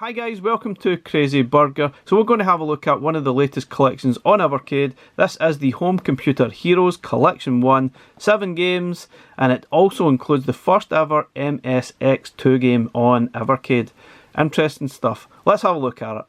Hi guys, welcome to Crazy Burger. So we're going to have a look at one of the latest collections on Evercade. This is the Home Computer Heroes Collection 1, 7 games, and it also includes the first ever MSX2 game on Evercade. Interesting stuff. Let's have a look at it.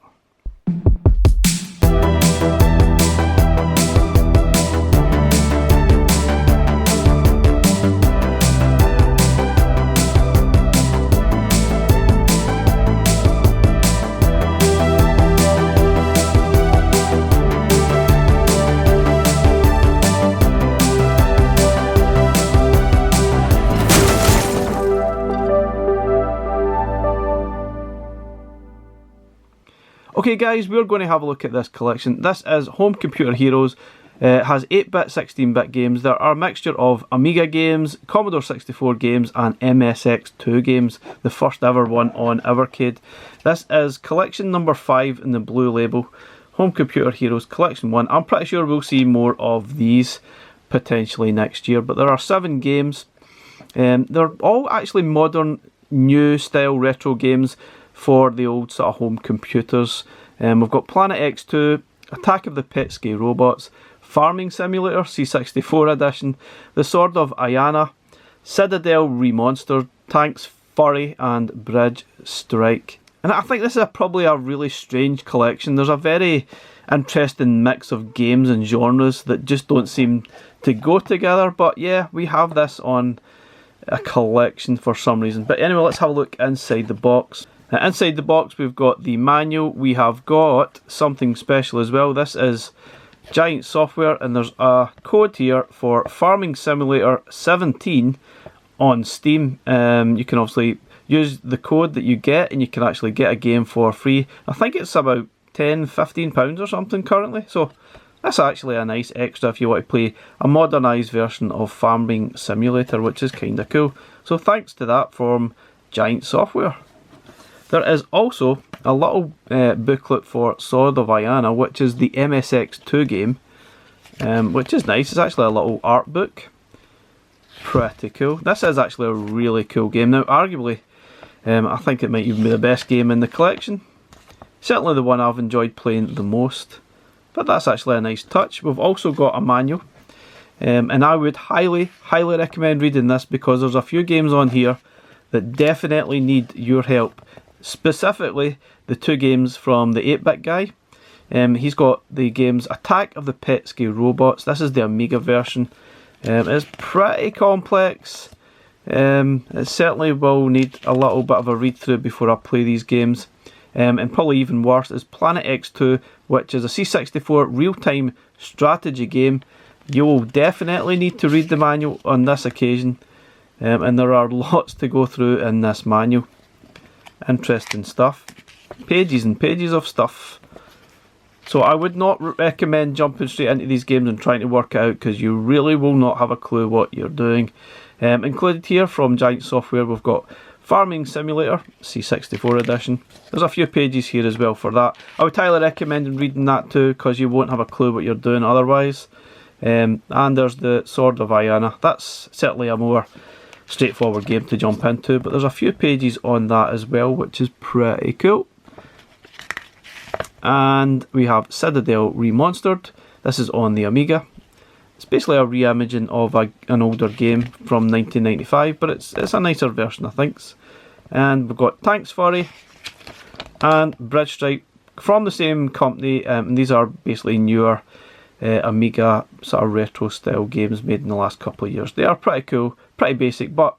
Okay guys, we're going to have a look at this collection. This is Home Computer Heroes. It has 8-bit, 16-bit games. There are a mixture of Amiga games, Commodore 64 games and MSX2 games, the first ever one on Evercade. This is collection number 5 in the blue label, Home Computer Heroes Collection 1. I'm pretty sure we'll see more of these potentially next year, but there are 7 games. They're all actually modern, new style retro games for the old sort of home computers. We've got Planet X2, Attack of the Petscii Robots, Farming Simulator C64 edition, the Sword of Ianna, Citadel Remonstered, Tanks, Furry and Bridge Strike. And I think this is probably a really strange collection. There's a very interesting mix of games and genres that just don't seem to go together, but yeah, we have this on a collection for some reason. But anyway, let's have a look inside the box. Inside the box we've got the manual, we have got something special as well. This is Giant Software and there's a code here for Farming Simulator 17 on Steam. You can obviously use the code that you get and you can actually get a game for free. I think it's about £10–15 or something currently, so that's actually a nice extra if you want to play a modernised version of Farming Simulator, which is kind of cool. So thanks to that from Giant Software. There is also a little booklet for Sword of Ianna, which is the MSX2 game, which is nice. It's actually a little art book. Pretty cool. This is actually a really cool game. Now, arguably, I think it might even be the best game in the collection. Certainly the one I've enjoyed playing the most. But that's actually a nice touch. We've also got a manual. And I would highly recommend reading this because there's a few games on here that definitely need your help. Specifically, the 2 games from the 8-bit guy. He's got the games Attack of the Petscii Robots. This is the Amiga version. It's pretty complex. It certainly will need a little bit of a read through before I play these games. And probably even worse is Planet X2, which is a C64 real-time strategy game. You will definitely need to read the manual on this occasion. And there are lots to go through in this manual. Interesting stuff. Pages and pages of stuff. So I would not recommend jumping straight into these games and trying to work it out because you really will not have a clue what you're doing. Included here from Giant Software we've got Farming Simulator C64 edition. There's a few pages here as well for that. I would highly recommend reading that too because you won't have a clue what you're doing otherwise. And there's the Sword of Ianna. That's certainly a more straightforward game to jump into, but there's a few pages on that as well, which is pretty cool. And we have Citadel Remonstered. This is on the Amiga. It's basically a re-imaging of an older game from 1995, but it's a nicer version, I think. And we've got Tanks, Furry and Bridge Strike from the same company, and these are basically newer Amiga sort of retro style games made in the last couple of years. They are pretty cool, pretty basic, but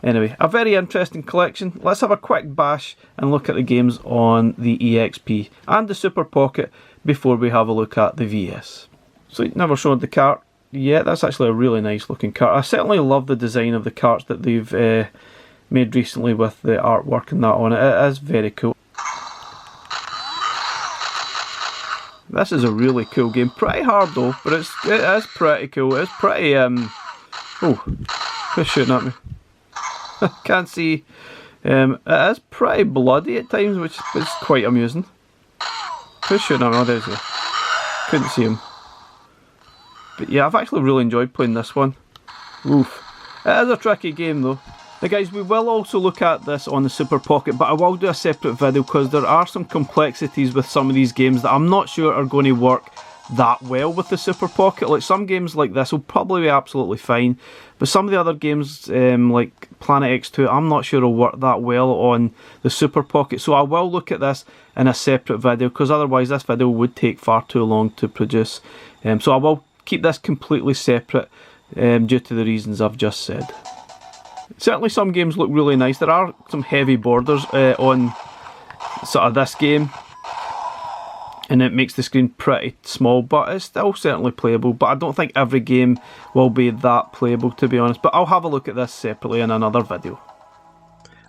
anyway, a very interesting collection. Let's have a quick bash and look at the games on the EXP and the Super Pocket before we have a look at the VS. So you never showed the cart yet. That's actually a really nice looking cart. I certainly love the design of the carts that they've made recently with the artwork and that on it. It is very cool. This is a really cool game. Pretty hard though, but it is pretty cool. It's pretty oh, who's shooting at me? Can't see. It is pretty bloody at times, which is quite amusing. Who's shooting at me? Oh, there's he. Couldn't see him. But yeah, I've actually really enjoyed playing this one. Oof. It is a tricky game though. Now guys, we will also look at this on the Super Pocket, but I will do a separate video because there are some complexities with some of these games that I'm not sure are going to work that well with the Super Pocket. Like some games like this will probably be absolutely fine, but some of the other games like Planet X2, I'm not sure will work that well on the Super Pocket. So I will look at this in a separate video because otherwise this video would take far too long to produce. So I will keep this completely separate due to the reasons I've just said. Certainly some games look really nice. There are some heavy borders on sort of this game, and it makes the screen pretty small, but it's still certainly playable. But I don't think every game will be that playable, to be honest. But I'll have a look at this separately in another video.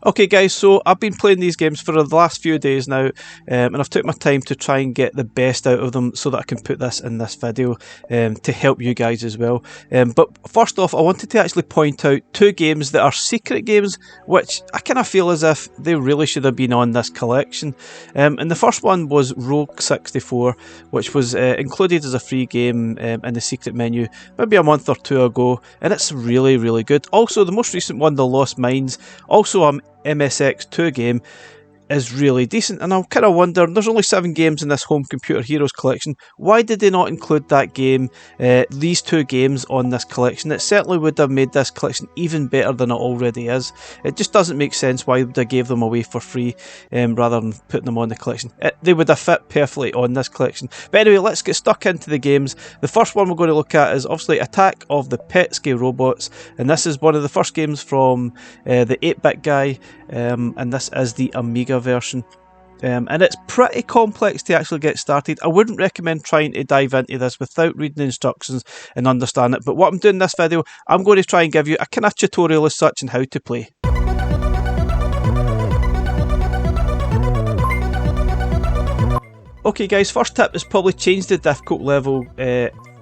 Okay guys, so I've been playing these games for the last few days now, and I've took my time to try and get the best out of them so that I can put this in this video to help you guys as well. But first off, I wanted to actually point out two games that are secret games, which I kind of feel as if they really should have been on this collection. And the first one was Rogue 64, which was included as a free game in the secret menu maybe a month or two ago, and it's really, really good. Also, the most recent one, The Lost Mines, also MSX2 game, is really decent, and I'm kind of wondering, there's only 7 games in this Home Computer Heroes collection, why did they not include that game, these 2 games on this collection? It certainly would have made this collection even better than it already is. It just doesn't make sense why they gave them away for free rather than putting them on the collection. They would have fit perfectly on this collection. But anyway, let's get stuck into the games. The first one we're going to look at is obviously Attack of the Petscii Robots, and this is one of the first games from the 8-bit guy, and this is the Amiga version, and it's pretty complex to actually get started. I wouldn't recommend trying to dive into this without reading the instructions and understand it, but what I'm doing in this video, I'm going to try and give you a kind of tutorial as such on how to play. Okay guys, first tip is probably change the difficult level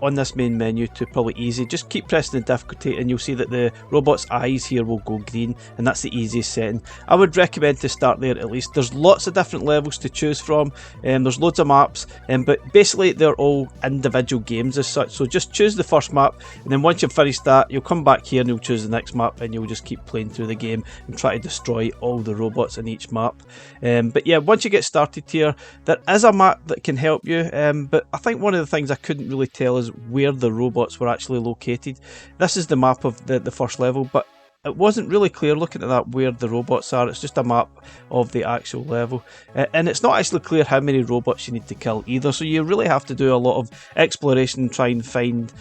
on this main menu to probably easy. Just keep pressing the difficulty and you'll see that the robot's eyes here will go green, and that's the easiest setting. I would recommend to start there at least. There's lots of different levels to choose from, there's loads of maps, but basically they're all individual games as such, so just choose the first map, and then once you've finished that, you'll come back here and you'll choose the next map, and you'll just keep playing through the game and try to destroy all the robots in each map. But yeah, once you get started here, there is a map that can help you, but I think one of the things I couldn't really tell is where the robots were actually located. This is the map of the first level, but it wasn't really clear looking at that where the robots are. It's just a map of the actual level, and it's not actually clear how many robots you need to kill either, so you really have to do a lot of exploration and try and find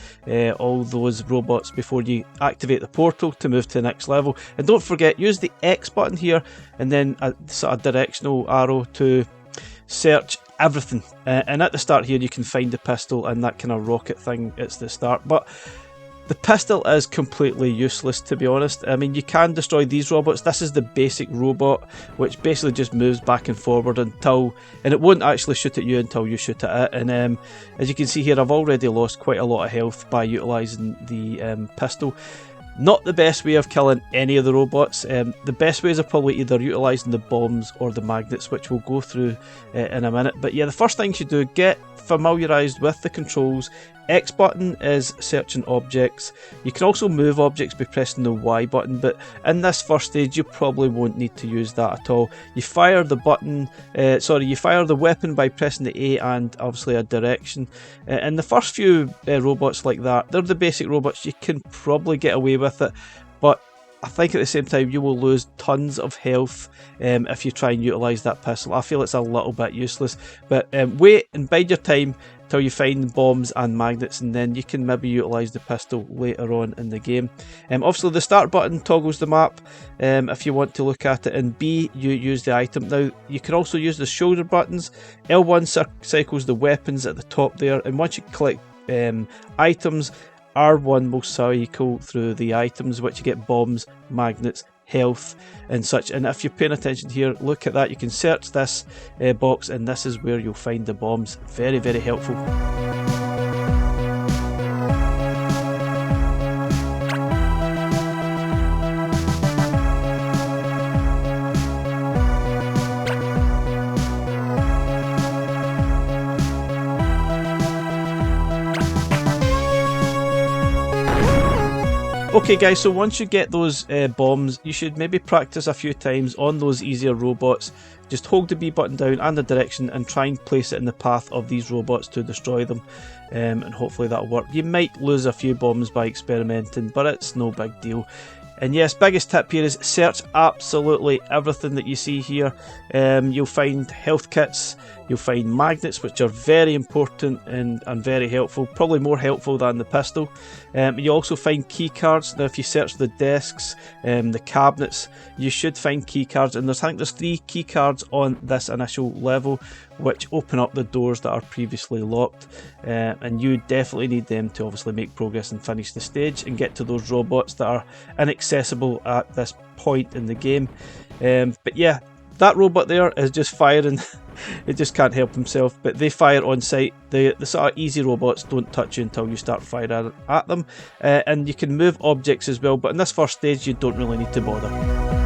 all those robots before you activate the portal to move to the next level. And don't forget, use the X button here and then a sort of directional arrow to search everything, and at the start here you can find the pistol and that kind of rocket thing. It's the start, but the pistol is completely useless, to be honest. I mean, you can destroy these robots. This is the basic robot, which basically just moves back and forward and it won't actually shoot at you until you shoot at it. And as you can see here, I've already lost quite a lot of health by utilising the pistol. Not the best way of killing any of the robots. The best ways are probably either utilising the bombs or the magnets, which we'll go through in a minute. But yeah, the first thing you should do, get familiarised with the controls. X button is searching objects. You can also move objects by pressing the Y button, but in this first stage you probably won't need to use that at all. You fire the weapon by pressing the A and obviously a direction. And the first few robots like that, they're the basic robots. You can probably get away with it, but I think at the same time you will lose tons of health if you try and utilise that pistol. I feel it's a little bit useless, but wait and bide your time till you find bombs and magnets, and then you can maybe utilise the pistol later on in the game. Obviously the start button toggles the map if you want to look at it, and B, you use the item. Now you can also use the shoulder buttons. L1 cycles the weapons at the top there, and once you click items, R1 will cycle through the items, which you get bombs, magnets, health and such. And if you're paying attention here, look at that, you can search this box and this is where you'll find the bombs. Very, very helpful. Okay guys, so once you get those bombs, you should maybe practice a few times on those easier robots. Just hold the B button down and the direction and try and place it in the path of these robots to destroy them, and hopefully that'll work. You might lose a few bombs by experimenting, but it's no big deal. And yes, biggest tip here is search absolutely everything that you see here. You'll find health kits, you'll find magnets, which are very important and very helpful, probably more helpful than the pistol. You also find key cards. Now if you search the desks, the cabinets, you should find key cards, and I think there's 3 key cards on this initial level which open up the doors that are previously locked, and you definitely need them to obviously make progress and finish the stage and get to those robots that are inaccessible at this point in the game. But yeah, that robot there is just firing. It just can't help himself, but they fire on sight. The sort of easy robots don't touch you until you start firing at them, and you can move objects as well, but in this first stage you don't really need to bother.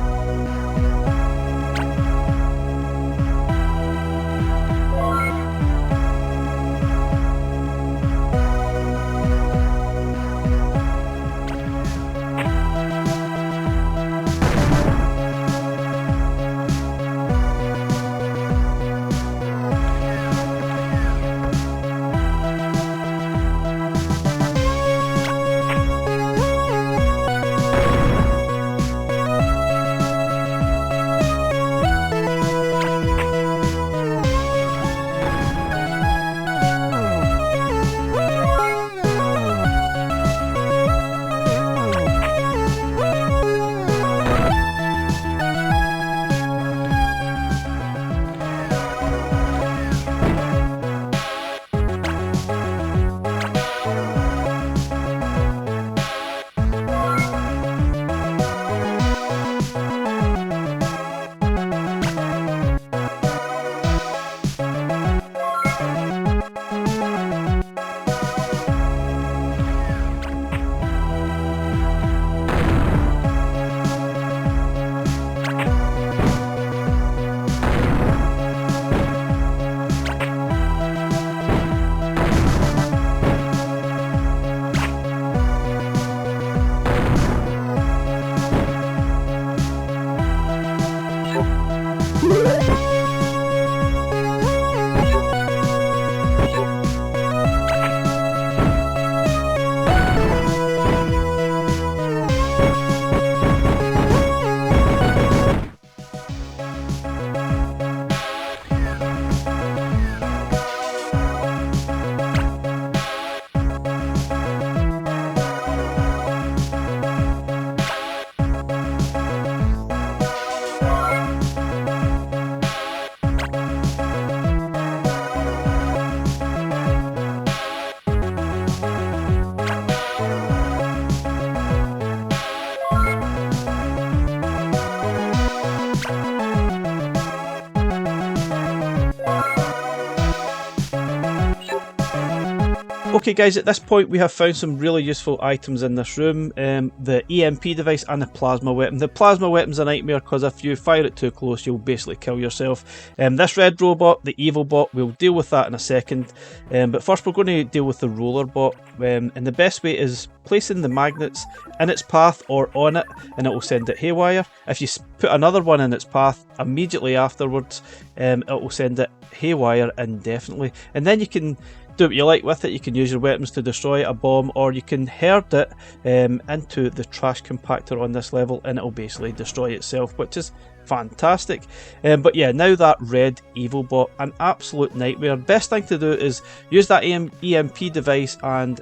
Okay guys, at this point we have found some really useful items in this room. The EMP device and the plasma weapon. The plasma weapon's a nightmare because if you fire it too close you'll basically kill yourself. This red robot, the evil bot, we'll deal with that in a second. But first we're going to deal with the roller bot. And the best way is placing the magnets in its path or on it, and it will send it haywire. If you put another one in its path immediately afterwards, it will send it haywire indefinitely. And then you can do what you like with it. You can use your weapons to destroy a bomb, or you can herd it into the trash compactor on this level and it'll basically destroy itself, which is fantastic. But yeah, now that red evil bot, an absolute nightmare. Best thing to do is use that EMP device and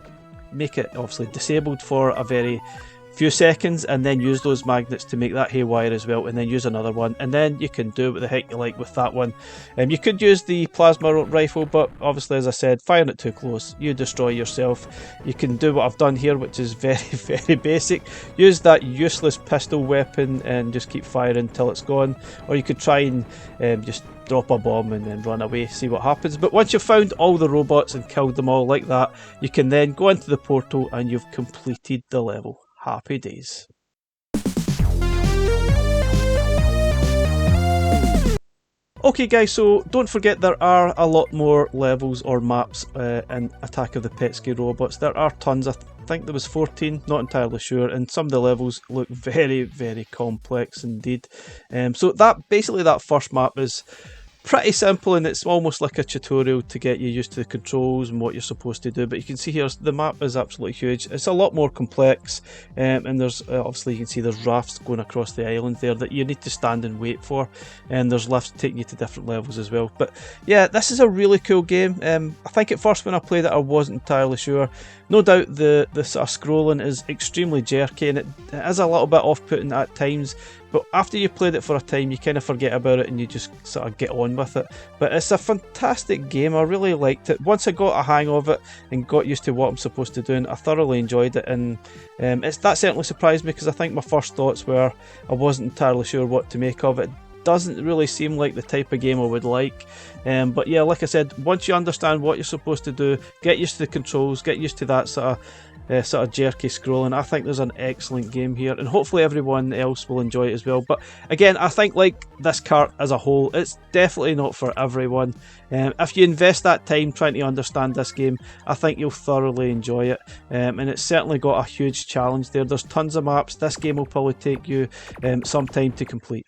make it obviously disabled for a very few seconds, and then use those magnets to make that haywire as well, and then use another one, and then you can do what the heck you like with that one. You could use the plasma rifle, but obviously, as I said, firing it too close, you destroy yourself. You can do what I've done here, which is very basic. Use that useless pistol weapon and just keep firing until it's gone, or you could try and just drop a bomb and then run away, see what happens. But once you've found all the robots and killed them all like that, you can then go into the portal and you've completed the level. Happy days. Okay guys, so don't forget there are a lot more levels or maps in Attack of the Petscii robots. There are tons. think there was 14, not entirely sure, and some of the levels look very, very complex indeed. So that first map is pretty simple, and it's almost like a tutorial to get you used to the controls and what you're supposed to do. But you can see here the map is absolutely huge. It's a lot more complex, and there's obviously you can see there's rafts going across the island there that you need to stand and wait for, and there's lifts taking you to different levels as well. But yeah, this is a really cool game. I think at first when I played it I wasn't entirely sure. No doubt the sort of scrolling is extremely jerky, and it is a little bit off-putting at times, but after you played it for a time you kind of forget about it and you just sort of get on with it. But it's a fantastic game. I really liked it. Once I got a hang of it and got used to what I'm supposed to do, and I thoroughly enjoyed it, and that certainly surprised me, because I think my first thoughts were I wasn't entirely sure what to make of it. Doesn't really seem like the type of game I would like, but yeah, like I said, once you understand what you're supposed to do, get used to the controls, get used to that sort of jerky scrolling, I think there's an excellent game here, and hopefully everyone else will enjoy it as well. But again, I think like this cart as a whole, it's definitely not for everyone. If you invest that time trying to understand this game, I think you'll thoroughly enjoy it, and it's certainly got a huge challenge there. There's tons of maps. This game will probably take you some time to complete.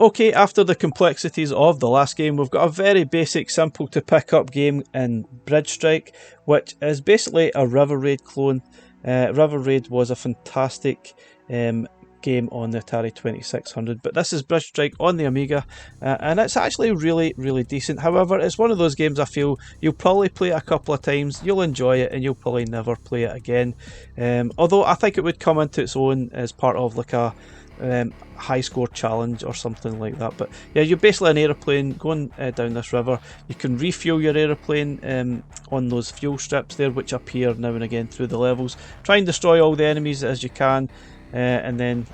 Okay, after the complexities of the last game, we've got a very basic, simple to pick up game in Bridge Strike, which is basically a River Raid clone. River Raid was a fantastic game on the Atari 2600, but this is Bridge Strike on the Amiga, and it's actually really, really decent. However, it's one of those games I feel you'll probably play it a couple of times, you'll enjoy it, and you'll probably never play it again. Although I think it would come into its own as part of like a high score challenge or something like that. But yeah, you're basically an aeroplane going down this river. You can refuel your aeroplane on those fuel strips there, which appear now and again through the levels. Try and destroy all the enemies as you can, and then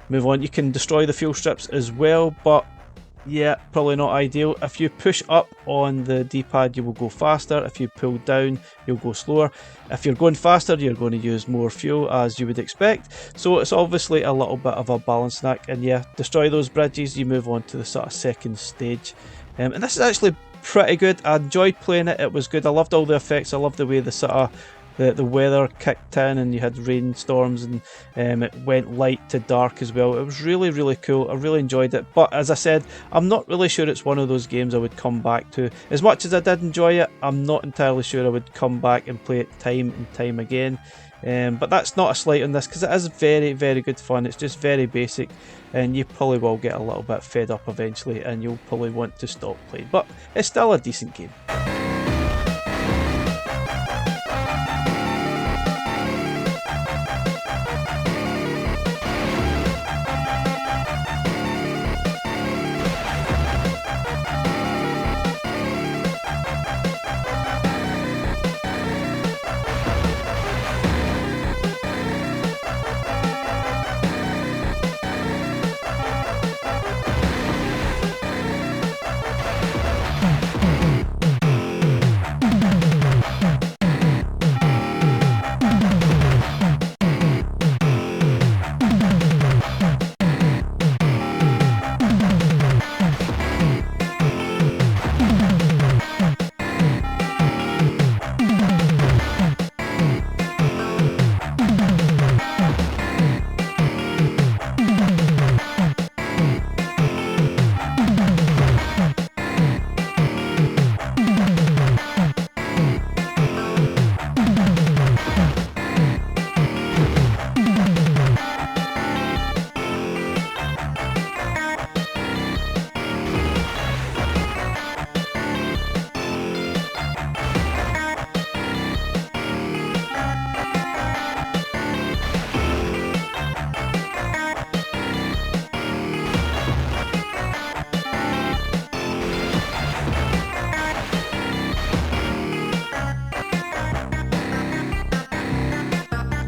move on. You can destroy the fuel strips as well, but yeah, probably not ideal. If you push up on the D-pad, you will go faster. If you pull down, you'll go slower. If you're going faster, you're going to use more fuel, as you would expect. So it's obviously a little bit of a balancing act. And yeah, destroy those bridges, you move on to the sort of second stage. And this is actually pretty good. I enjoyed playing it. It was good. I loved all the effects. I loved the way the sort of the weather kicked in, and you had rainstorms, and it went light to dark as well. It was really, really cool. I really enjoyed it. But as I said, I'm not really sure it's one of those games I would come back to. As much as I did enjoy it, I'm not entirely sure I would come back and play it time and time again. But that's not a slight on this, because it is very, very good fun. It's just very basic, and you probably will get a little bit fed up eventually, and you'll probably want to stop playing. But it's still a decent game.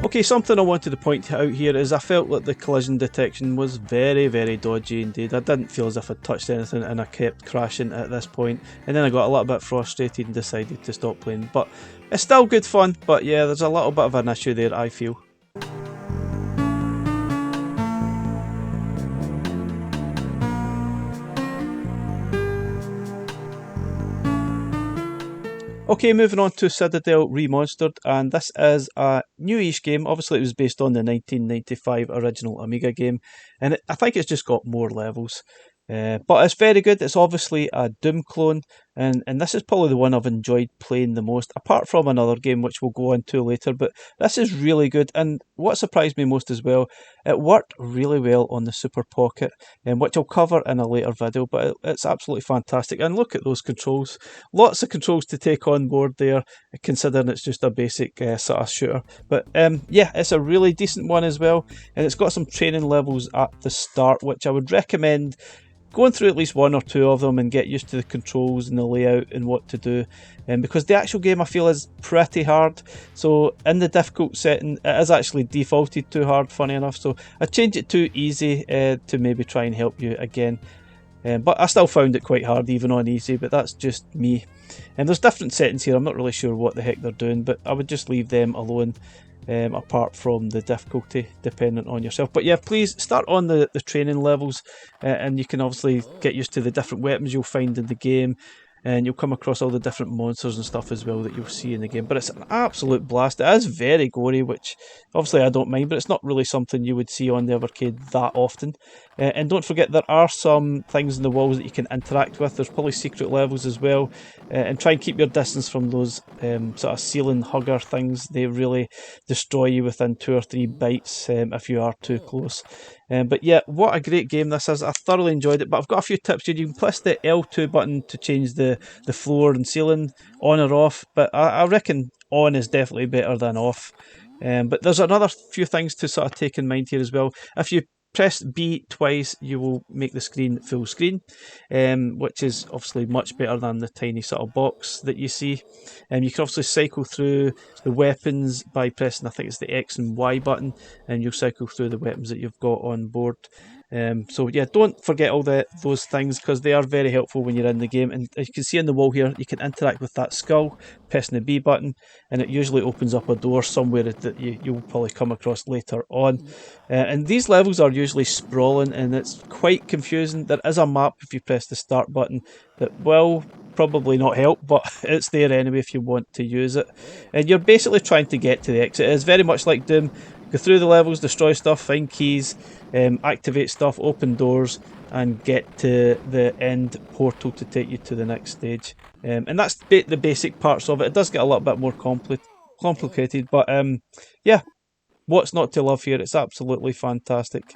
Okay, something I wanted to point out here is I felt that the collision detection was very, very dodgy indeed. I didn't feel as if I'd touched anything, and I kept crashing at this point, and then I got a little bit frustrated and decided to stop playing. But it's still good fun, but yeah, there's a little bit of an issue there, I feel. Okay, moving on to Citadel Remonstered, and this is a newish game. Obviously, it was based on the 1995 original Amiga game, and I think it's just got more levels. But it's very good. It's obviously a Doom clone, and this is probably the one I've enjoyed playing the most, apart from another game which we'll go on to later. But this is really good, and what surprised me most as well, it worked really well on the Super Pocket, which I'll cover in a later video, but it's absolutely fantastic. And look at those controls. Lots of controls to take on board there, considering it's just a basic sort of shooter. But yeah, it's a really decent one as well, and it's got some training levels at the start, which I would recommend going through at least one or two of them and get used to the controls and the layout and what to do, because the actual game I feel is pretty hard. So in the difficult setting it is actually defaulted to hard, funny enough, so I changed it to easy to maybe try and help you again. But I still found it quite hard even on easy, but that's just me. And there's different settings here, I'm not really sure what the heck they're doing, but I would just leave them alone. Apart from the difficulty, dependent on yourself. But yeah, please start on the training levels, and you can obviously get used to the different weapons you'll find in the game, and you'll come across all the different monsters and stuff as well that you'll see in the game. But it's an absolute blast. It is very gory, which obviously I don't mind, but it's not really something you would see on the Evercade that often. And don't forget, there are some things in the walls that you can interact with. There's probably secret levels as well, and try and keep your distance from those sort of ceiling hugger things. They really destroy you within 2 or 3 bites if you are too close. But yeah, what a great game this is. I thoroughly enjoyed it, but I've got a few tips here. You can press the L2 button to change the floor and ceiling on or off, but I reckon on is definitely better than off. But there's another few things to sort of take in mind here as well. If you press B twice, you will make the screen full screen, which is obviously much better than the tiny sort of box that you see. You can obviously cycle through the weapons by pressing, I think it's the X and Y button, and you'll cycle through the weapons that you've got on board. So yeah, don't forget all those things, because they are very helpful when you're in the game. And as you can see on the wall here, you can interact with that skull, pressing the B button, and it usually opens up a door somewhere that you'll probably come across later on. And these levels are usually sprawling, and it's quite confusing. There is a map if you press the start button that will probably not help, but it's there anyway if you want to use it. And you're basically trying to get to the exit. It is very much like Doom. Go through the levels, destroy stuff, find keys, activate stuff, open doors, and get to the end portal to take you to the next stage. And that's the basic parts of it. It does get a little bit more complicated, but yeah, what's not to love here? It's absolutely fantastic.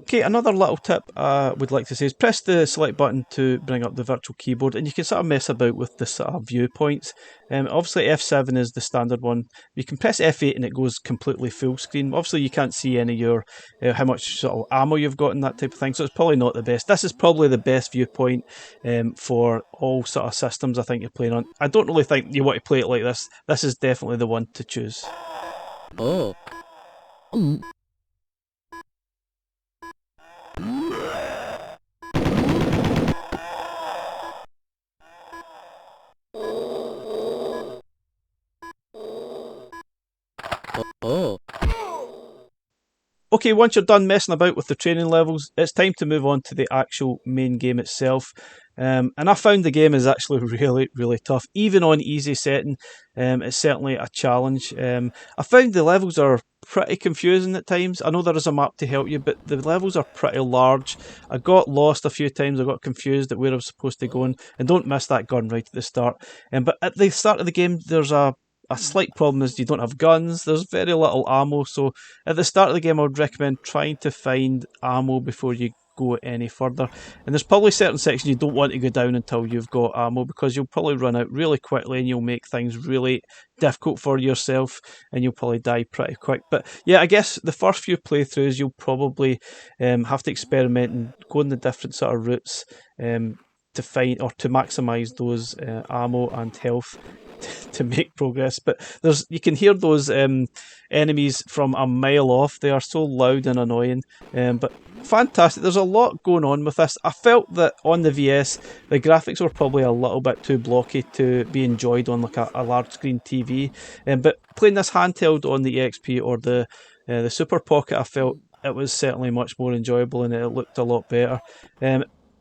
Okay, another little tip I would like to say is press the select button to bring up the virtual keyboard, and you can sort of mess about with the sort of viewpoints. Obviously F7 is the standard one. You can press F8 and it goes completely full screen. Obviously you can't see any of your how much sort of ammo you've got and that type of thing, so it's probably not the best. This is probably the best viewpoint for all sort of systems I think you're playing on. I don't really think you want to play it like this. This is definitely the one to choose. Okay, once you're done messing about with the training levels, it's time to move on to the actual main game itself. And I found the game is actually really tough. Even on easy setting, it's certainly a challenge. I found the levels are pretty confusing at times. I know there is a map to help you, but the levels are pretty large. I got lost a few times. I got confused at where I was supposed to go, and don't miss that gun right at the start. But at the start of the game, there's a slight problem is you don't have guns. There's very little ammo, so at the start of the game I would recommend trying to find ammo before you go any further. And there's probably certain sections you don't want to go down until you've got ammo, because you'll probably run out really quickly and you'll make things really difficult for yourself and you'll probably die pretty quick. But yeah, I guess the first few playthroughs you'll probably have to experiment and go in the different sort of routes. to find or to maximise those ammo and health to make progress. But you can hear those enemies from a mile off. They are so loud and annoying, but fantastic. There's a lot going on with this. I felt that on the VS the graphics were probably a little bit too blocky to be enjoyed on like a large screen TV, but playing this handheld on the XP or the Super Pocket, I felt it was certainly much more enjoyable and it looked a lot better.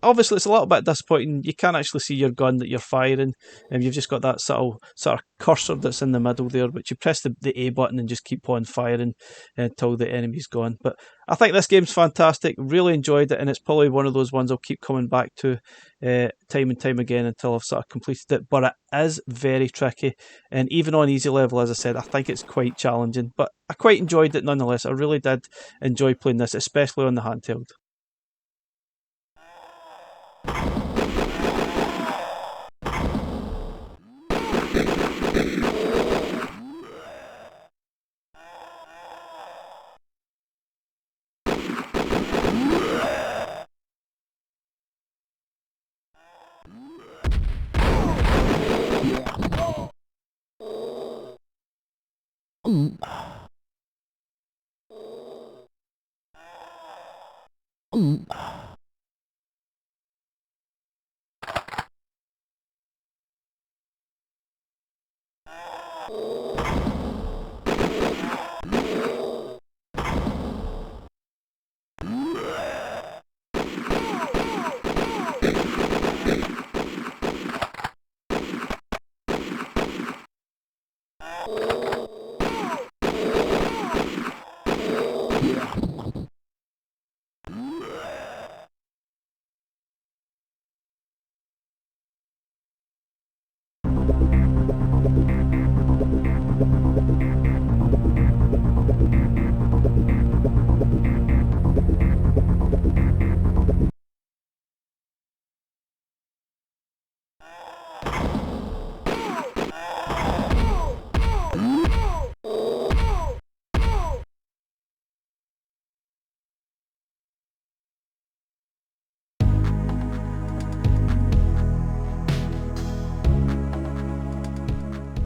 Obviously, it's a little bit disappointing. You can't actually see your gun that you're firing, and you've just got that sort of cursor that's in the middle there, which you press the A button and just keep on firing until the enemy's gone. But I think this game's fantastic. Really enjoyed it, and it's probably one of those ones I'll keep coming back to time and time again until I've sort of completed it. But it is very tricky, and even on easy level, as I said, I think it's quite challenging. But I quite enjoyed it nonetheless. I really did enjoy playing this, especially on the handheld.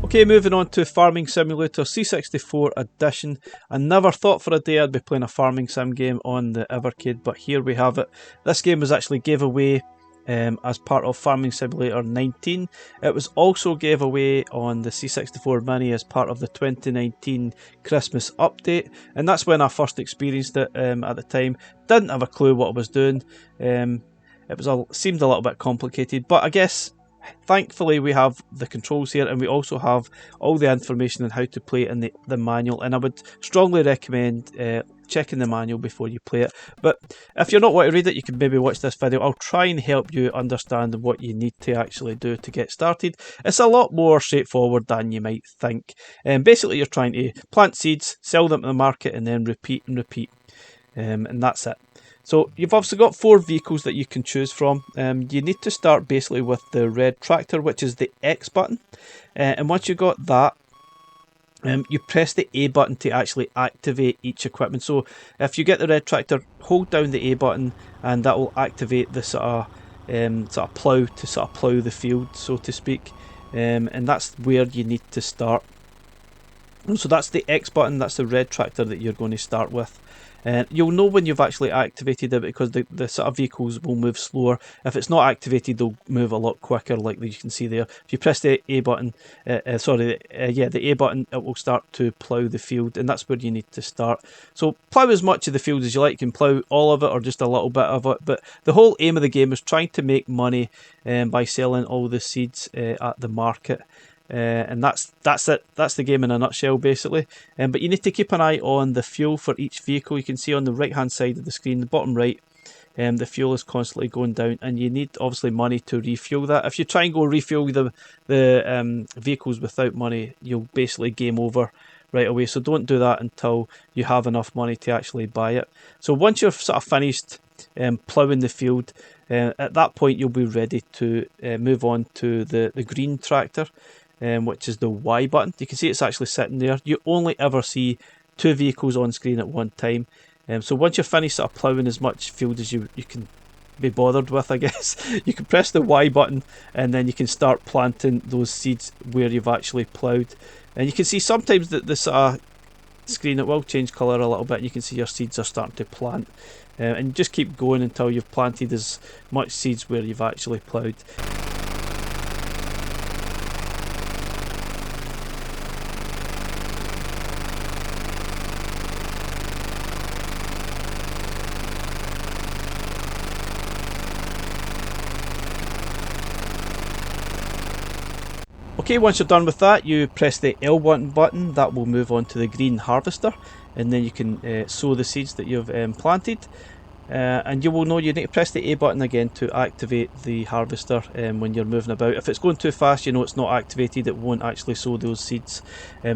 Okay, moving on to Farming Simulator C64 Edition. I never thought for a day I'd be playing a farming sim game on the Evercade, but here we have it. This game was actually gave away as part of Farming Simulator 19. It was also gave away on the C64 Mini as part of the 2019 Christmas update, and that's when I first experienced it at the time. Didn't have a clue what I was doing. It seemed a little bit complicated, but I guess thankfully we have the controls here, and we also have all the information on how to play in the manual, and I would strongly recommend checking the manual before you play it. But if you're not wanting to read it, you can maybe watch this video. I'll try and help you understand what you need to actually do to get started. It's a lot more straightforward than you might think. Basically you're trying to plant seeds, sell them to the market, and then repeat and repeat, and that's it. So you've obviously got 4 vehicles that you can choose from. You need to start basically with the red tractor, which is the X button. And once you've got that, you press the A button to actually activate each equipment. So if you get the red tractor, hold down the A button and that will activate the sort of plough to sort of plough the field, so to speak. And that's where you need to start. So that's the X button, that's the red tractor that you're going to start with. You'll know when you've actually activated it because the sort of vehicles will move slower. If it's not activated, they'll move a lot quicker, like you can see there. If you press the A button, the A button, it will start to plough the field, and that's where you need to start. So plough as much of the field as you like. You can plough all of it or just a little bit of it, but the whole aim of the game is trying to make money by selling all the seeds at the market. And that's it. That's the game in a nutshell, basically. But you need to keep an eye on the fuel for each vehicle. You can see on the right hand side of the screen, the bottom right, the fuel is constantly going down, and you need obviously money to refuel that. If you try and go refuel the vehicles without money, you'll basically game over right away. So don't do that until you have enough money to actually buy it. So once you're sort of finished ploughing the field, at that point you'll be ready to move on to the green tractor. Which is the Y button. You can see it's actually sitting there. You only ever see 2 vehicles on screen at one time. So once you're finished sort of ploughing as much field as you can be bothered with, I guess. You can press the Y button and then you can start planting those seeds where you've actually ploughed. And you can see sometimes that this screen, it will change colour a little bit, and you can see your seeds are starting to plant. And just keep going until you've planted as much seeds where you've actually ploughed. Okay, once you're done with that, you press the L1 button. That will move on to the green harvester, and then you can sow the seeds that you've planted. And you will know you need to press the A button again to activate the harvester when you're moving about. If it's going too fast, you know it's not activated, it won't actually sow those seeds.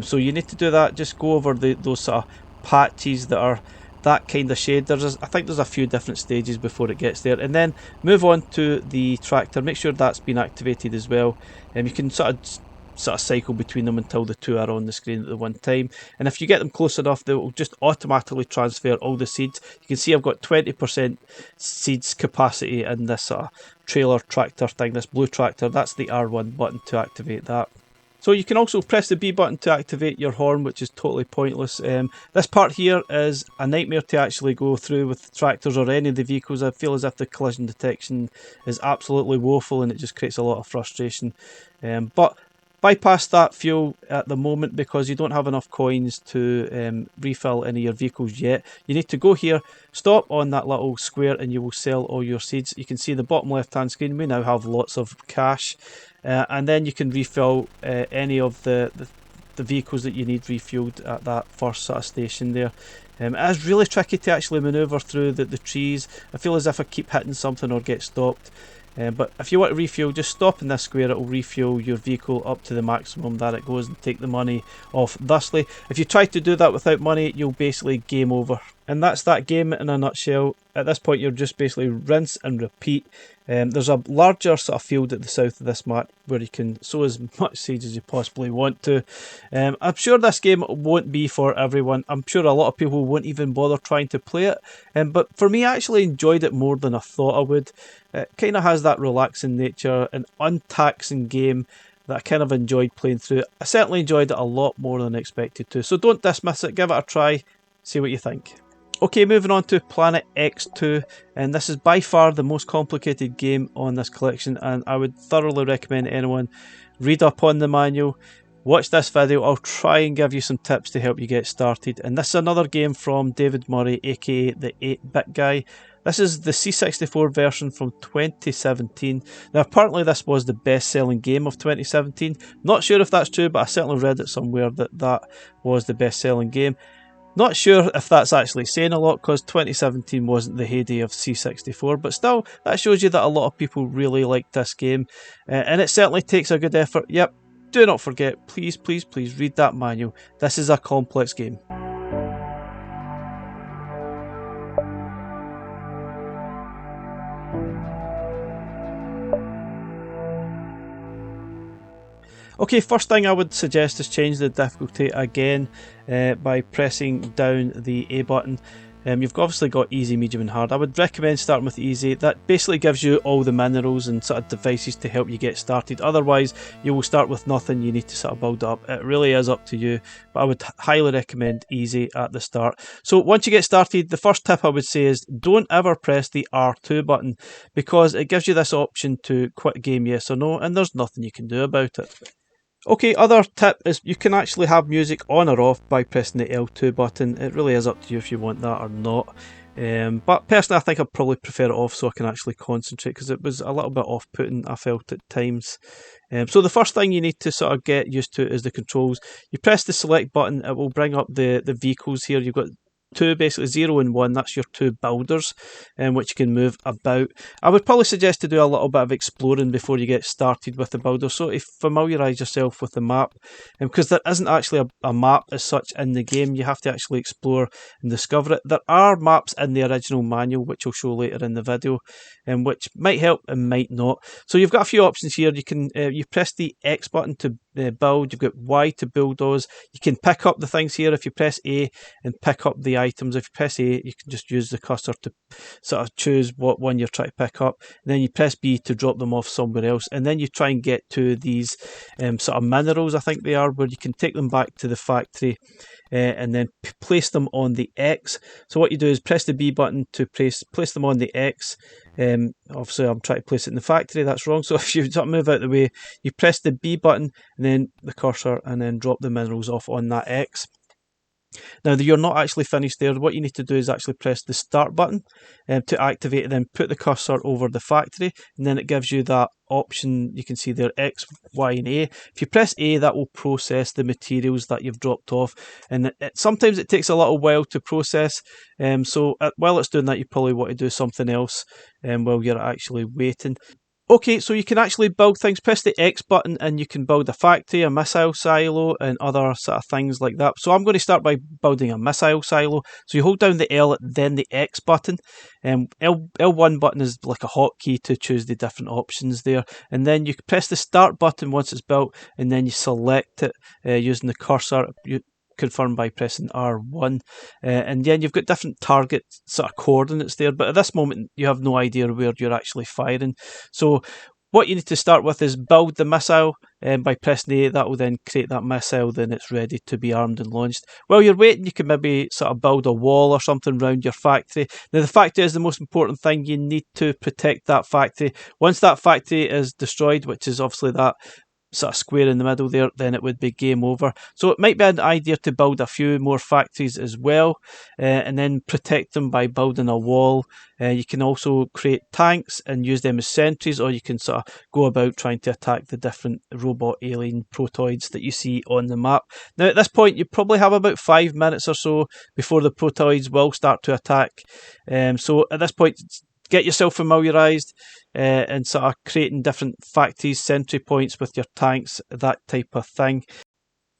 So you need to do that. Just go over those sort of patches that are that kind of shade. I think there's a few different stages before it gets there, and then move on to the tractor. Make sure that's been activated as well. You can sort of cycle between them until the two are on the screen at the one time, and if you get them close enough, they will just automatically transfer all the seeds. You can see I've got 20% seeds capacity in this sort of trailer tractor thing, this blue tractor. That's the R1 button to activate that. So you can also press the B button to activate your horn, which is totally pointless. This part here is a nightmare to actually go through with tractors or any of the vehicles. I feel as if the collision detection is absolutely woeful, and it just creates a lot of frustration. But bypass that fuel at the moment because you don't have enough coins to refill any of your vehicles yet. You need to go here, stop on that little square, and you will sell all your seeds. You can see the bottom left hand screen, we now have lots of cash. And then you can refill any of the vehicles that you need refueled at that first sort of station there. It is really tricky to actually manoeuvre through the trees. I feel as if I keep hitting something or get stopped. But if you want to refuel, just stop in this square. It will refuel your vehicle up to the maximum that it goes and take the money off thusly. If you try to do that without money, you'll basically game over. And that's that game in a nutshell. At this point, you're just basically rinse and repeat. There's a larger sort of field at the south of this map where you can sow as much seeds as you possibly want to. I'm sure this game won't be for everyone. I'm sure a lot of people won't even bother trying to play it. But for me, I actually enjoyed it more than I thought I would. It kind of has that relaxing nature, an untaxing game that I kind of enjoyed playing through. I certainly enjoyed it a lot more than I expected to. So don't dismiss it, give it a try, see what you think. Okay, moving on to Planet X2, and this is by far the most complicated game on this collection, and I would thoroughly recommend anyone read up on the manual, watch this video. I'll try and give you some tips to help you get started. And this is another game from David Murray, aka the 8-bit guy. This is the C64 version from 2017. Now apparently this was the best selling game of 2017. Not sure if that's true, but I certainly read it somewhere that that was the best selling game. Not sure if that's actually saying a lot because 2017 wasn't the heyday of C64, but still, that shows you that a lot of people really liked this game, and it certainly takes a good effort. Yep, do not forget, please, please, please read that manual. This is a complex game. Okay, first thing I would suggest is change the difficulty again by pressing down the A button. You've obviously got easy, medium and hard. I would recommend starting with easy. That basically gives you all the minerals and sort of devices to help you get started. Otherwise, you will start with nothing. You need to sort of build up. It really is up to you, but I would highly recommend easy at the start. So once you get started, the first tip I would say is don't ever press the R2 button because it gives you this option to quit game yes or no, and there's nothing you can do about it. Okay, other tip is you can actually have music on or off by pressing the L2 button. It really is up to you if you want that or not. But personally I think I'd probably prefer it off so I can actually concentrate because it was a little bit off-putting, I felt at times. So the first thing you need to sort of get used to is the controls. You press the select button, it will bring up the vehicles here. You've got two, basically 0 and 1, that's your two builders, which you can move about. I would probably suggest to do a little bit of exploring before you get started with the builder, so to familiarise yourself with the map, because there isn't actually a map as such in the game. You have to actually explore and discover it. There are maps in the original manual, which I'll show later in the video, which might help and might not. So you've got a few options here. You can you press the X button to build, you've got Y to build those. You can pick up the things here if you press A and pick up the items. If you press A, you can just use the cursor to sort of choose what one you're trying to pick up. And then you press B to drop them off somewhere else. And then you try and get to these sort of minerals, I think they are, where you can take them back to the factory and then place them on the X. So what you do is press the B button to place them on the X. Obviously I'm trying to place it in the factory, that's wrong. So if you sort of move out of the way, you press the B button and then the cursor and then drop the minerals off on that X. Now you're not actually finished there. What you need to do is actually press the start button to activate it, then put the cursor over the factory, and then it gives you that option. You can see there X, Y and A. If you press A, that will process the materials that you've dropped off, and sometimes it takes a little while to process. So while it's doing that, you probably want to do something else while you're actually waiting. Okay, so you can actually build things. Press the X button and you can build a factory, a missile silo, and other sort of things like that. So I'm going to start by building a missile silo. So you hold down the L, then the X button. L1 button is like a hotkey to choose the different options there. And then you press the start button once it's built, and then you select it using the cursor. You confirm by pressing R1, and then you've got different target sort of coordinates there, but at this moment you have no idea where you're actually firing. So what you need to start with is build the missile, and by pressing A, that will then create that missile, then it's ready to be armed and launched. While you're waiting, you can maybe sort of build a wall or something around your factory. Now the factory is the most important thing. You need to protect that factory. Once that factory is destroyed, which is obviously that sort of square in the middle there, then it would be game over. So it might be an idea to build a few more factories as well, and then protect them by building a wall. You can also create tanks and use them as sentries, or you can sort of go about trying to attack the different robot alien protoids that you see on the map. Now at this point you probably have about 5 minutes or so before the protoids will start to attack. So at this point, get yourself familiarised and sort of creating different factories, sentry points with your tanks, that type of thing.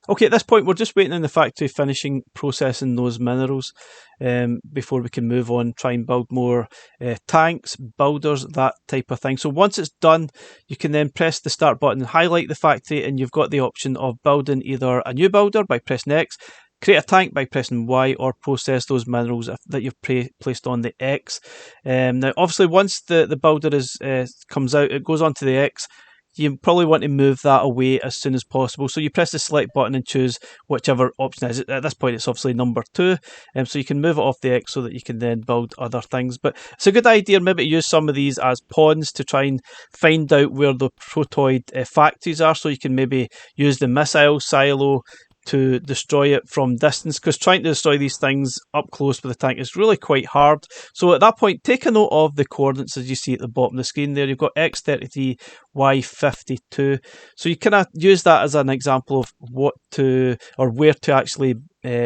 Okay, at this point we're just waiting in the factory, finishing processing those minerals before we can move on, try and build more tanks, builders, that type of thing. So once it's done, you can then press the start button, highlight the factory, and you've got the option of building either a new builder by pressing X, create a tank by pressing Y, or process those minerals that you've placed on the X. Now obviously once the builder comes out, it goes onto the X. You probably want to move that away as soon as possible. So you press the select button and choose whichever option is. At this point it's obviously number 2. So you can move it off the X so that you can then build other things. But it's a good idea maybe to use some of these as pawns to try and find out where the protoid factories are. So you can maybe use the missile silo to destroy it from distance, because trying to destroy these things up close with the tank is really quite hard. So at that point, take a note of the coordinates as you see at the bottom of the screen there. You've got X33, Y52. So you kind of use that as an example of what to, or where to actually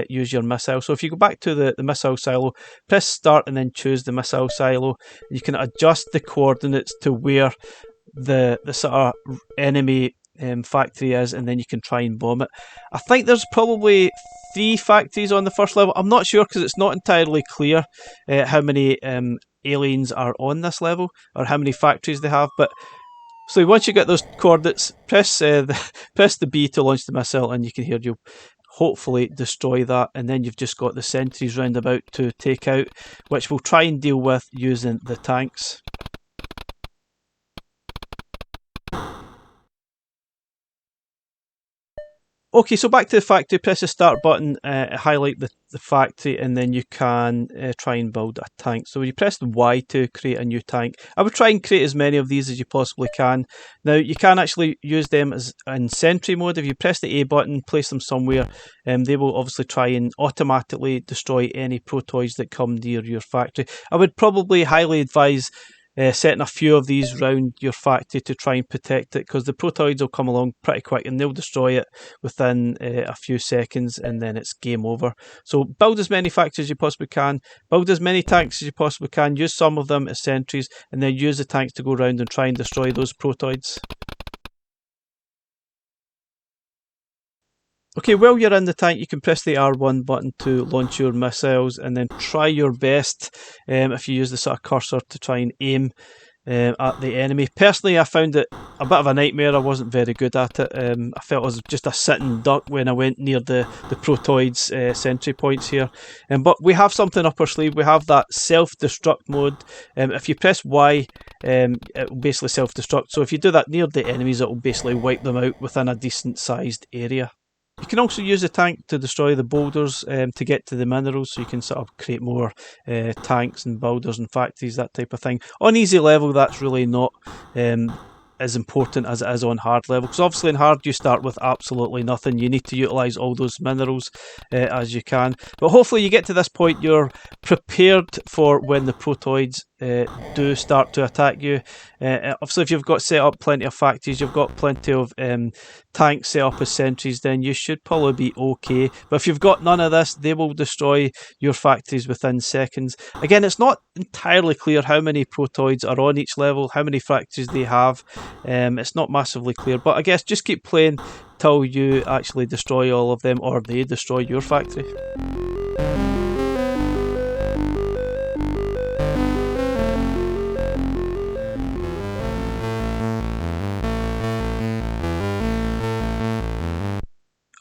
use your missile. So if you go back to the missile silo, press start and then choose the missile silo. You can adjust the coordinates to where the sort of enemy factory is, and then you can try and bomb it. I think there's probably 3 factories on the first level. I'm not sure because it's not entirely clear how many aliens are on this level or how many factories they have. But so once you get those coordinates, press the B to launch the missile, and you can hear you'll hopefully destroy that, and then you've just got the sentries round about to take out, which we'll try and deal with using the tanks. Okay, so back to the factory, press the start button, highlight the factory, and then you can try and build a tank. So you press the Y to create a new tank. I would try and create as many of these as you possibly can. Now you can actually use them as in sentry mode. If you press the A button, place them somewhere, they will obviously try and automatically destroy any protoids that come near your factory. I would probably highly advise setting a few of these round your factory to try and protect it, because the protoids will come along pretty quick and they'll destroy it within a few seconds, and then it's game over. So build as many factories as you possibly can, build as many tanks as you possibly can, use some of them as sentries, and then use the tanks to go around and try and destroy those protoids. Okay, while you're in the tank, you can press the R1 button to launch your missiles, and then try your best if you use the sort of cursor to try and aim at the enemy. Personally, I found it a bit of a nightmare. I wasn't very good at it. I felt I was just a sitting duck when I went near the Protoid's sentry points here. But we have something up our sleeve. We have that self-destruct mode. If you press Y, it will basically self-destruct. So if you do that near the enemies, it will basically wipe them out within a decent sized area. You can also use the tank to destroy the boulders to get to the minerals, so you can sort of create more tanks and builders and factories, that type of thing. On easy level, that's really not as important as it is on hard level, because obviously in hard you start with absolutely nothing. You need to utilise all those minerals as you can, but hopefully you get to this point, you're prepared for when the Protoids do start to attack you. Obviously if you've got set up plenty of factories, you've got plenty of tanks set up as sentries, then you should probably be okay. But if you've got none of this, they will destroy your factories within seconds. Again, it's not entirely clear how many Protoids are on each level, how many factories they have. It's not massively clear, but I guess just keep playing till you actually destroy all of them, or they destroy your factory.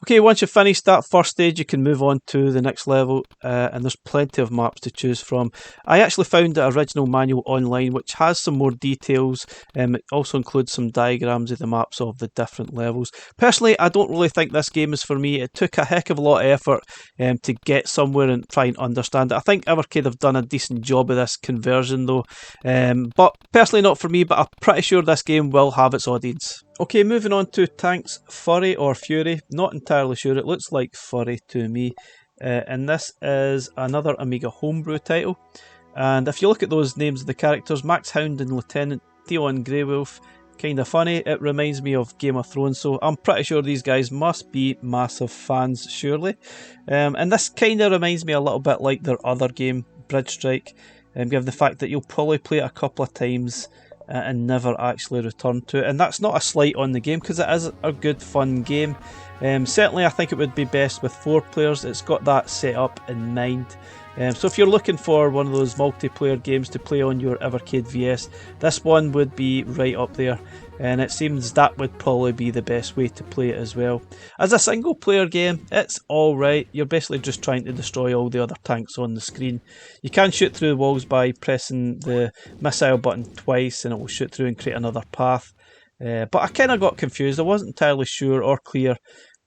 Okay, once you've finished that first stage, you can move on to the next level, and there's plenty of maps to choose from. I actually found the original manual online, which has some more details. It also includes some diagrams of the maps of the different levels. Personally, I don't really think this game is for me. It took a heck of a lot of effort to get somewhere and try and understand it. I think Evercade have done a decent job of this conversion though, but personally not for me, but I'm pretty sure this game will have its audience. Okay, moving on to tanks, Furry or Fury, not entirely sure, it looks like Furry to me. And this is another Amiga homebrew title. And if you look at those names of the characters, Max Hound and Lieutenant Theon Greywolf, kind of funny. It reminds me of Game of Thrones, so I'm pretty sure these guys must be massive fans, surely. And this kind of reminds me a little bit like their other game, Bridge Strike, given the fact that you'll probably play it a couple of times and never actually return to it. And that's not a slight on the game, because it is a good fun game. Certainly I think it would be best with 4 players. It's got that set up in mind. So if you're looking for one of those multiplayer games to play on your Evercade VS, this one would be right up there, and it seems that would probably be the best way to play it as well. As a single player game, it's alright. You're basically just trying to destroy all the other tanks on the screen. You can shoot through walls by pressing the missile button twice, and it will shoot through and create another path. But I kind of got confused. I wasn't entirely sure or clear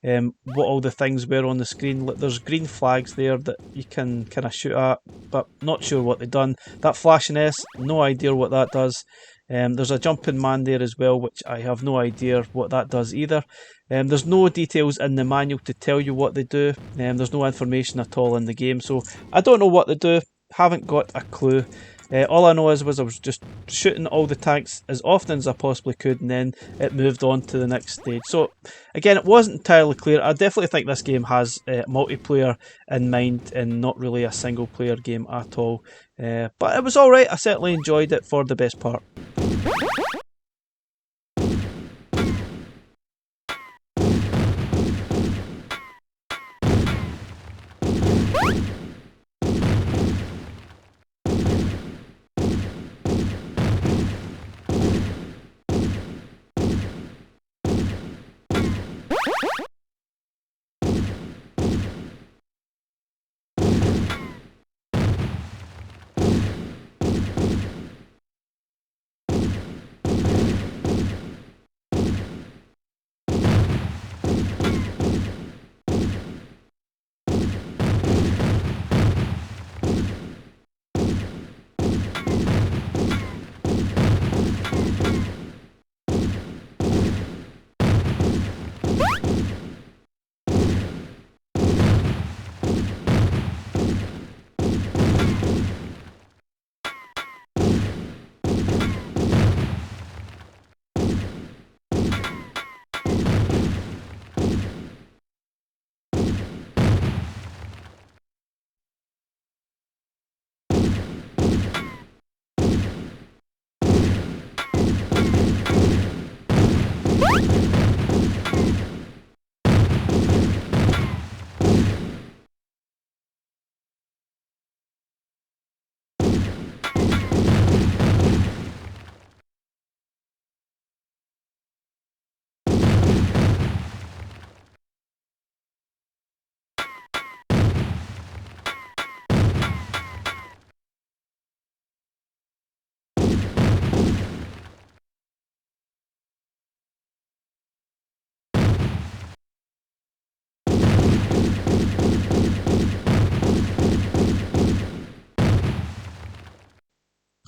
what all the things were on the screen. There's green flags there that you can kind of shoot at, but not sure what they've done. That flashing S, no idea what that does. There's a jumping man there as well, which I have no idea what that does either. There's no details in the manual to tell you what they do. There's no information at all in the game, so I don't know what they do. Haven't got a clue. All I know was I was just shooting all the tanks as often as I possibly could, and then it moved on to the next stage. So again, it wasn't entirely clear. I definitely think this game has multiplayer in mind and not really a single player game at all. But it was alright. I certainly enjoyed it for the best part.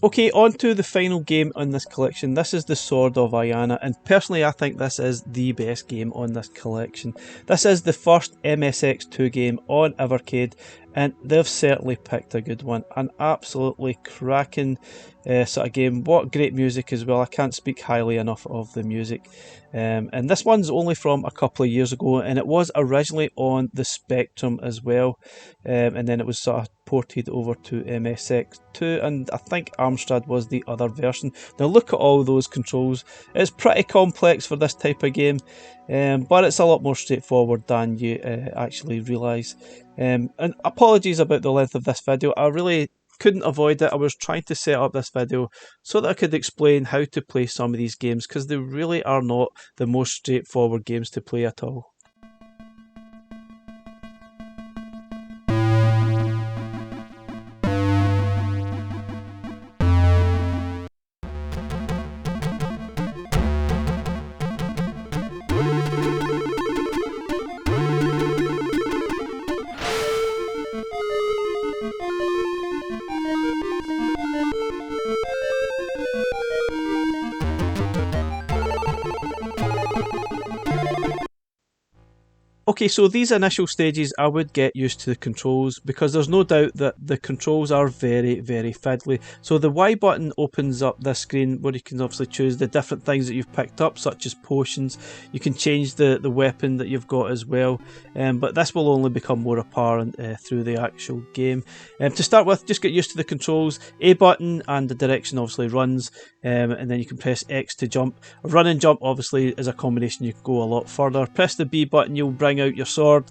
Okay, on to the final game on this collection. This is the Sword of Ianna, and personally I think this is the best game on this collection. This is the first MSX2 game on Evercade, and they've certainly picked a good one. An absolutely cracking sort of game. What great music as well. I can't speak highly enough of the music. And this one's only from a couple of years ago, and it was originally on the Spectrum as well, and then it was sort of ported over to MSX2, and I think Amstrad was the other version. Now look at all those controls. It's pretty complex for this type of game, but it's a lot more straightforward than you actually realise. And apologies about the length of this video. I really couldn't avoid it. I was trying to set up this video so that I could explain how to play some of these games, because they really are not the most straightforward games to play at all. Okay, so these initial stages I would get used to the controls, because there's no doubt that the controls are very, very fiddly. So the Y button opens up this screen where you can obviously choose the different things that you've picked up, such as potions. You can change the weapon that you've got as well, but this will only become more apparent through the actual game. To start with, just get used to the controls. A button and the direction obviously runs, and then you can press X to jump. Run and jump obviously is a combination, you can go a lot further. Press the B button, you'll bring out your sword.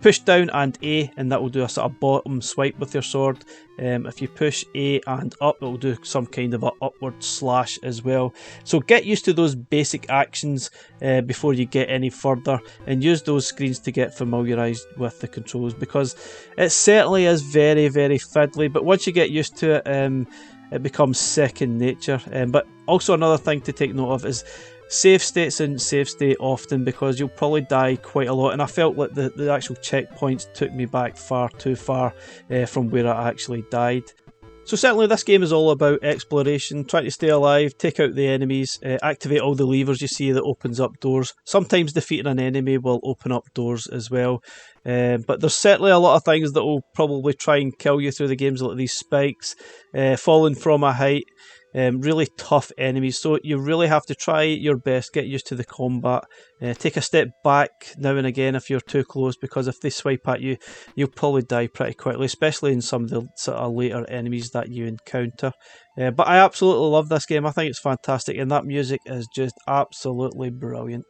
Push down and A, and that will do a sort of bottom swipe with your sword. If you push A and up, it will do some kind of an upward slash as well. So get used to those basic actions before you get any further, and use those screens to get familiarised with the controls, because it certainly is very, very fiddly, but once you get used to it, it becomes second nature. But also another thing to take note of is save states and save state often, because you'll probably die quite a lot, and I felt like the actual checkpoints took me back far too far from where I actually died. So certainly this game is all about exploration, trying to stay alive, take out the enemies, activate all the levers you see that opens up doors. Sometimes defeating an enemy will open up doors as well. But there's certainly a lot of things that will probably try and kill you through the games, like these spikes, falling from a height, really tough enemies. So you really have to try your best, get used to the combat, take a step back now and again if you're too close, because if they swipe at you, you'll probably die pretty quickly, especially in some of the sort of later enemies that you encounter. But I absolutely love this game. I think it's fantastic, and that music is just absolutely brilliant.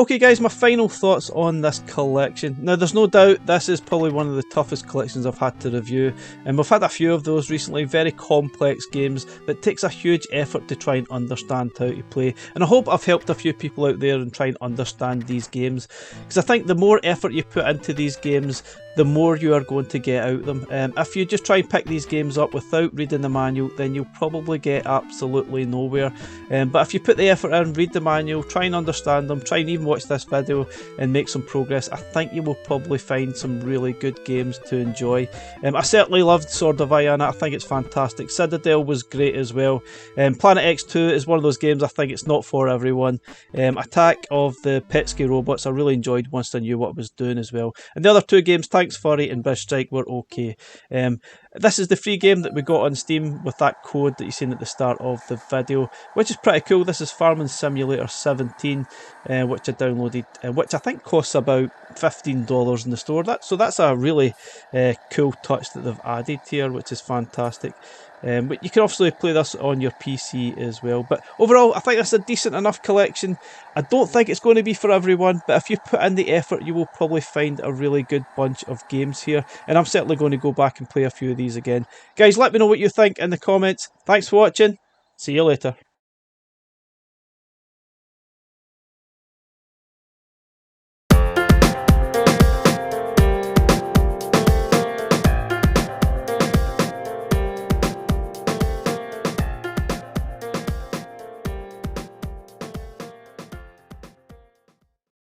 Okay guys, my final thoughts on this collection. Now there's no doubt this is probably one of the toughest collections I've had to review, and we've had a few of those recently, very complex games that takes a huge effort to try and understand how to play, and I hope I've helped a few people out there in trying to understand these games, because I think the more effort you put into these games, the more you are going to get out of them. If you just try and pick these games up without reading the manual, then you'll probably get absolutely nowhere. But if you put the effort in, read the manual, try and understand them, try and even watch this video and make some progress, I think you will probably find some really good games to enjoy. I certainly loved Sword of Ianna. I think it's fantastic. Citadel was great as well. Planet X2 is one of those games I think it's not for everyone. Attack of the Petscii robots I really enjoyed once I knew what I was doing as well. And the other two games, Thanks Furry and Bridge Strike, were okay. This is the free game that we got on Steam with that code that you've seen at the start of the video, which is pretty cool. This is Farming Simulator 17, which I downloaded, which I think costs about $15 in the store. So that's a really cool touch that they've added here, which is fantastic. But you can also play this on your PC as well. But overall, I think this is a decent enough collection. I don't think it's going to be for everyone, but if you put in the effort, you will probably find a really good bunch of games here. And I'm certainly going to go back and play a few of these again. Guys, let me know what you think in the comments. Thanks for watching. See you later.